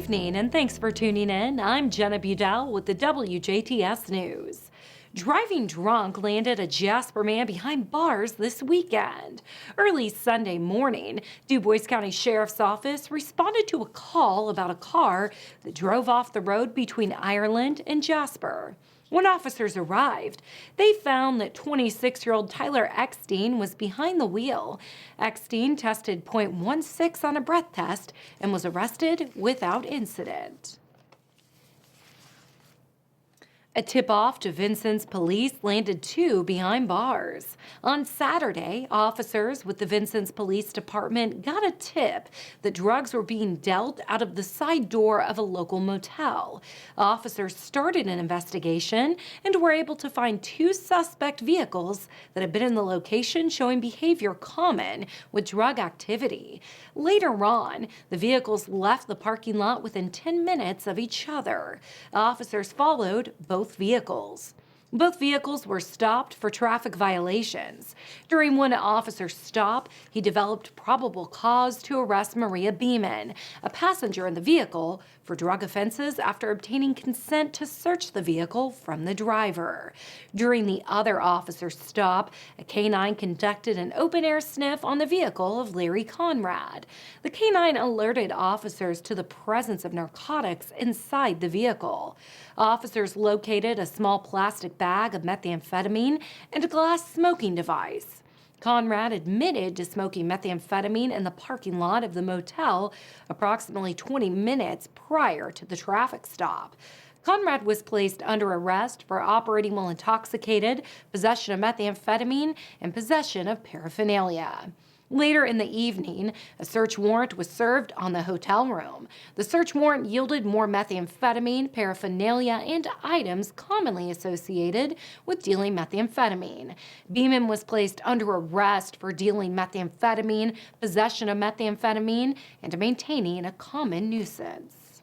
evening, and thanks for tuning in. I'm Jenna Budell with the WJTS News. Driving drunk landed a Jasper man behind bars this weekend. Early Sunday morning, DuBois County Sheriff's Office responded to a call about a car that drove off the road between Ireland and Jasper. When officers arrived, they found that 26-year-old Tyler Eckstein was behind the wheel. Eckstein tested .16 on a breath test and was arrested without incident. A tip-off to Vincent's police landed two behind bars. On Saturday, officers with the Vincent's Police Department got a tip that drugs were being dealt out of the side door of a local motel. Officers started an investigation and were able to find two suspect vehicles that had been in the location showing behavior common with drug activity. Later on, the vehicles left the parking lot within 10 minutes of each other. Officers followed both vehicles. Both vehicles were stopped for traffic violations. During one officer's stop, he developed probable cause to arrest Maria Beeman, a passenger in the vehicle, for drug offenses after obtaining consent to search the vehicle from the driver. During the other officer's stop, a canine conducted an open-air sniff on the vehicle of Larry Conrad. The canine alerted officers to the presence of narcotics inside the vehicle. Officers located a small plastic bag of methamphetamine and a glass smoking device. Conrad admitted to smoking methamphetamine in the parking lot of the motel approximately 20 minutes prior to the traffic stop. Conrad was placed under arrest for operating while intoxicated, possession of methamphetamine, and possession of paraphernalia. Later in the evening, a search warrant was served on the hotel room. The search warrant yielded more methamphetamine, paraphernalia, and items commonly associated with dealing methamphetamine. Beeman was placed under arrest for dealing methamphetamine, possession of methamphetamine, and maintaining a common nuisance.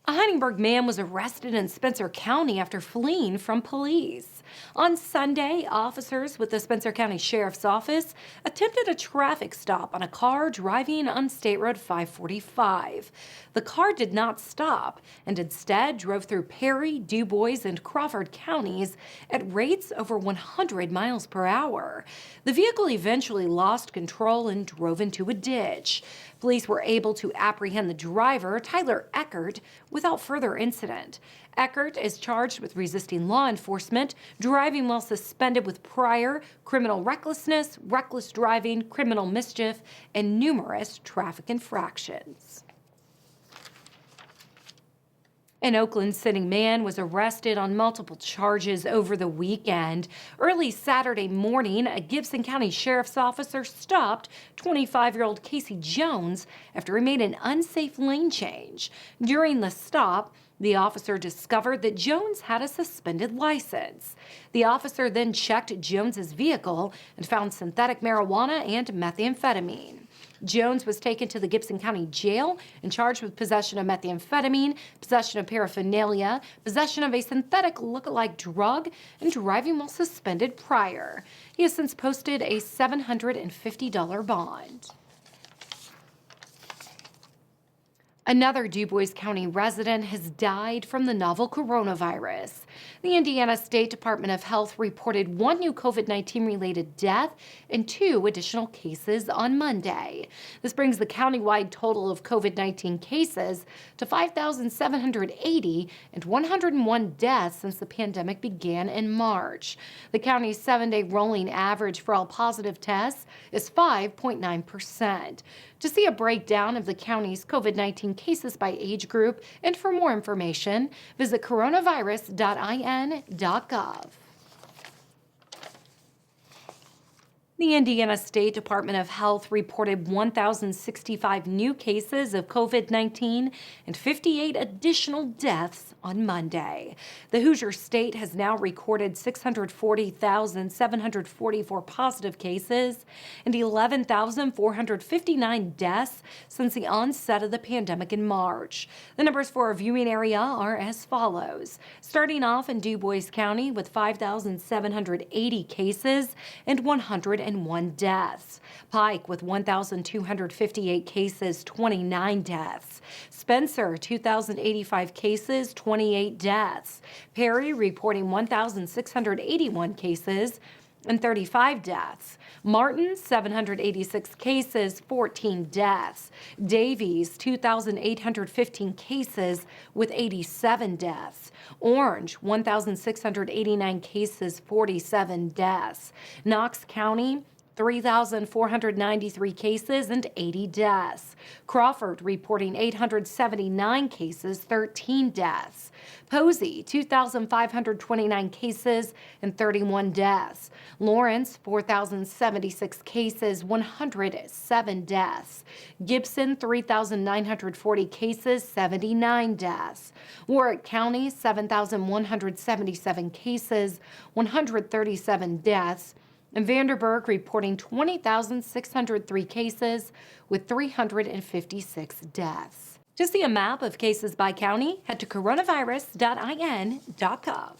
A Heidelberg man was arrested in Spencer County after fleeing from police. On Sunday, officers with the Spencer County Sheriff's Office attempted a traffic stop on a car driving on State Road 545. The car did not stop and instead drove through Perry, DuBois, and Crawford counties at rates over 100 miles per hour. The vehicle eventually lost control and drove into a ditch. Police were able to apprehend the driver, Tyler Eckert, without further incident. Eckert is charged with resisting law enforcement, driving while suspended with prior criminal recklessness, reckless driving, criminal mischief, and numerous traffic infractions. An Oakland sitting man was arrested on multiple charges over the weekend. Early Saturday morning, a Gibson County Sheriff's officer stopped 25-year-old Casey Jones after he made an unsafe lane change. During the stop, the officer discovered that Jones had a suspended license. The officer then checked Jones's vehicle and found synthetic marijuana and methamphetamine. Jones was taken to the Gibson County Jail and charged with possession of methamphetamine, possession of paraphernalia, possession of a synthetic look-alike drug, and driving while suspended prior. He has since posted a $750 bond. Another DuBois County resident has died from the novel coronavirus. The Indiana State Department of Health reported one new COVID-19 related death and two additional cases on Monday. This brings the countywide total of COVID-19 cases to 5,780 and 101 deaths since the pandemic began in March. The county's 7-day rolling average for all positive tests is 5.9%. To see a breakdown of the county's COVID-19 cases by age group and for more information, visit coronavirus.in.gov. The Indiana State Department of Health reported 1,065 new cases of COVID-19 and 58 additional deaths on Monday. The Hoosier State has now recorded 640,744 positive cases and 11,459 deaths since the onset of the pandemic in March. The numbers for our viewing area are as follows. Starting off in DuBois County with 5,780 cases and 100 101 deaths. Pike with 1,258 cases, 29 deaths. Spencer, 2,085 cases, 28 deaths. Perry reporting 1,681 cases and 35 deaths. Martin, 786 cases, 14 deaths. Davies, 2,815 cases with 87 deaths. Orange, 1,689 cases, 47 deaths. Knox County, 3,493 cases and 80 deaths. Crawford reporting 879 cases, 13 deaths. Posey, 2,529 cases and 31 deaths. Lawrence, 4,076 cases, 107 deaths. Gibson, 3,940 cases, 79 deaths. Warwick County, 7,177 cases, 137 deaths. And Vanderburgh reporting 20,603 cases with 356 deaths. To see a map of cases by county, head to coronavirus.in.gov.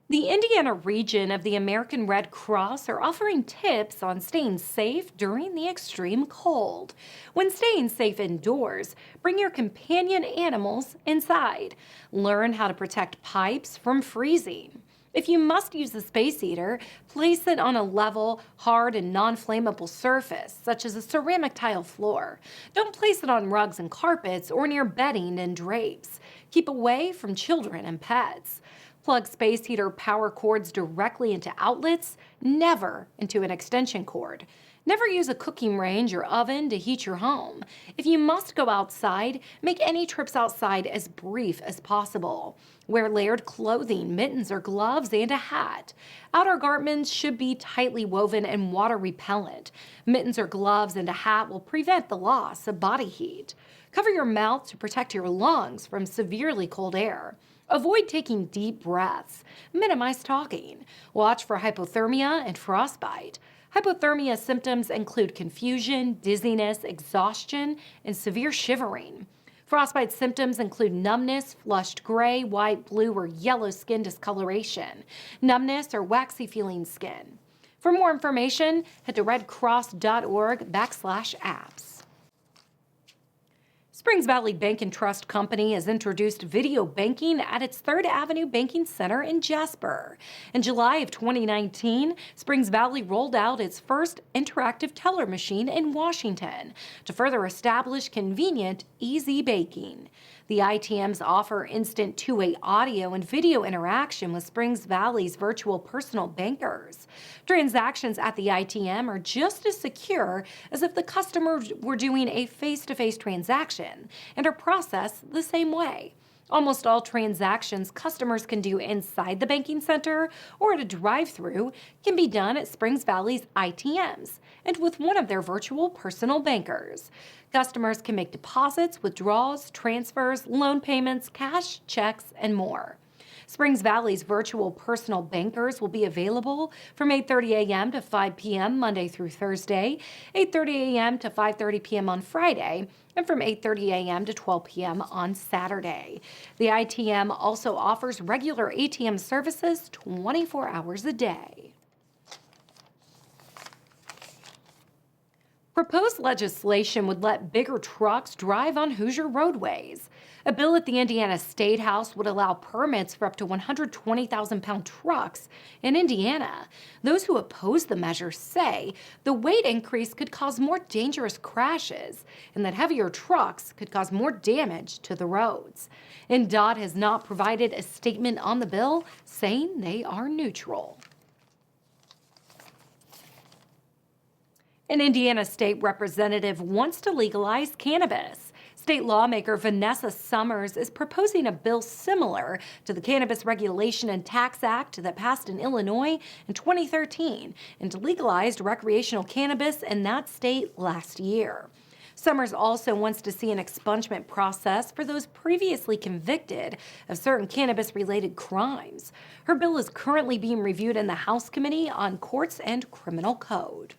The Indiana region of the American Red Cross are offering tips on staying safe during the extreme cold. When staying safe indoors, bring your companion animals inside. Learn how to protect pipes from freezing. If you must use a space heater, place it on a level, hard, and non-flammable surface, such as a ceramic tile floor. Don't place it on rugs and carpets or near bedding and drapes. Keep away from children and pets. Plug space heater power cords directly into outlets, never into an extension cord. Never use a cooking range or oven to heat your home. If you must go outside, make any trips outside as brief as possible. Wear layered clothing, mittens or gloves, and a hat. Outer garments should be tightly woven and water repellent. Mittens or gloves and a hat will prevent the loss of body heat. Cover your mouth to protect your lungs from severely cold air. Avoid taking deep breaths. Minimize talking. Watch for hypothermia and frostbite. Hypothermia symptoms include confusion, dizziness, exhaustion, and severe shivering. Frostbite symptoms include numbness, flushed gray, white, blue, or yellow skin discoloration, numbness or waxy feeling skin. For more information, head to redcross.org/apps. Springs Valley Bank and Trust Company has introduced video banking at its 3rd Avenue Banking Center in Jasper. In July of 2019, Springs Valley rolled out its first interactive teller machine in Washington to further establish convenient, easy banking. The ITMs offer instant two-way audio and video interaction with Springs Valley's virtual personal bankers. Transactions at the ITM are just as secure as if the customer were doing a face-to-face transaction and are processed the same way. Almost all transactions customers can do inside the banking center or at a drive-thru can be done at Springs Valley's ITMs and with one of their virtual personal bankers. Customers can make deposits, withdrawals, transfers, loan payments, cash, checks, and more. Springs Valley's virtual personal bankers will be available from 8:30 a.m. to 5 p.m. Monday through Thursday, 8:30 a.m. to 5:30 p.m. on Friday, and from 8:30 a.m. to 12 p.m. on Saturday. The ITM also offers regular ATM services 24 hours a day. Proposed legislation would let bigger trucks drive on Hoosier roadways. A bill at the Indiana State House would allow permits for up to 120,000-pound trucks in Indiana. Those who oppose the measure say the weight increase could cause more dangerous crashes and that heavier trucks could cause more damage to the roads. NDOT has not provided a statement on the bill, saying they are neutral. An Indiana state representative wants to legalize cannabis. State lawmaker Vanessa Summers is proposing a bill similar to the Cannabis Regulation and Tax Act that passed in Illinois in 2013 and legalized recreational cannabis in that state last year. Summers also wants to see an expungement process for those previously convicted of certain cannabis-related crimes. Her bill is currently being reviewed in the House Committee on Courts and Criminal Code.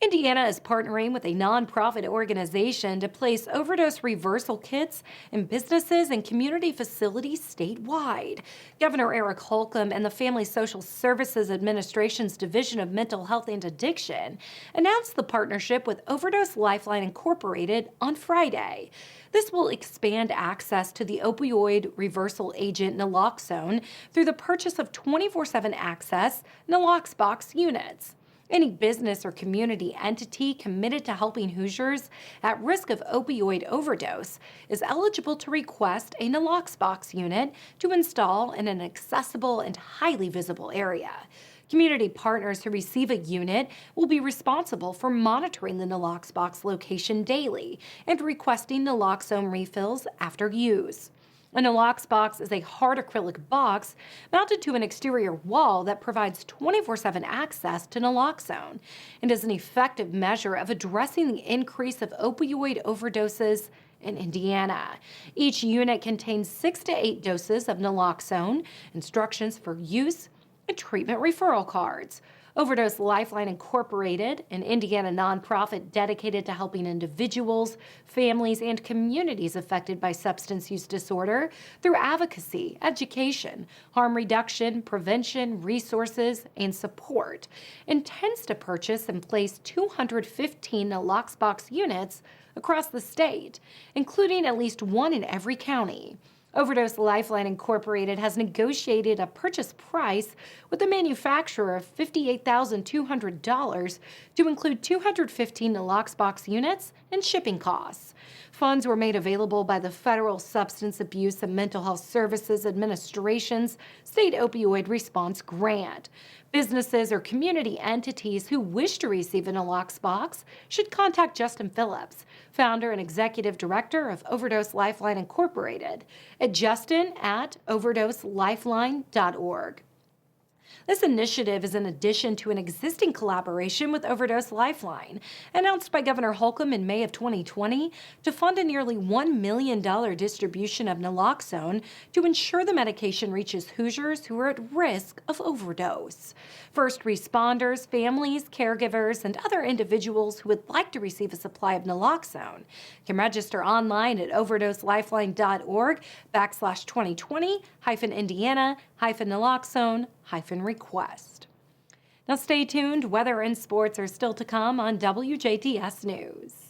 Indiana is partnering with a nonprofit organization to place overdose reversal kits in businesses and community facilities statewide. Governor Eric Holcomb and the Family Social Services Administration's Division of Mental Health and Addiction announced the partnership with Overdose Lifeline Incorporated on Friday. This will expand access to the opioid reversal agent naloxone through the purchase of 24/7 access Naloxbox units. Any business or community entity committed to helping Hoosiers at risk of opioid overdose is eligible to request a Naloxbox unit to install in an accessible and highly visible area. Community partners who receive a unit will be responsible for monitoring the Naloxbox location daily and requesting naloxone refills after use. A Naloxbox is a hard acrylic box mounted to an exterior wall that provides 24/7 access to naloxone and is an effective measure of addressing the increase of opioid overdoses in Indiana. Each unit contains 6 to 8 doses of naloxone, instructions for use, and treatment referral cards. Overdose Lifeline Incorporated, an Indiana nonprofit dedicated to helping individuals, families, and communities affected by substance use disorder through advocacy, education, harm reduction, prevention, resources, and support, intends to purchase and place 215 Naloxbox units across the state, including at least one in every county. Overdose Lifeline Incorporated has negotiated a purchase price with the manufacturer of $58,200 to include 215 Naloxbox units and shipping costs. Funds were made available by the Federal Substance Abuse and Mental Health Services Administration's State Opioid Response Grant. Businesses or community entities who wish to receive a Naloxbox should contact Justin Phillips, founder and executive director of Overdose Lifeline Incorporated, at justin@overdoselifeline.org. This initiative is in addition to an existing collaboration with Overdose Lifeline, announced by Governor Holcomb in May of 2020 to fund a nearly $1 million distribution of naloxone to ensure the medication reaches Hoosiers who are at risk of overdose. First responders, families, caregivers, and other individuals who would like to receive a supply of naloxone can register online at overdoselifeline.org/2020-Indiana-naloxone-request. Now stay tuned. Weather and sports are still to come on WJTS News.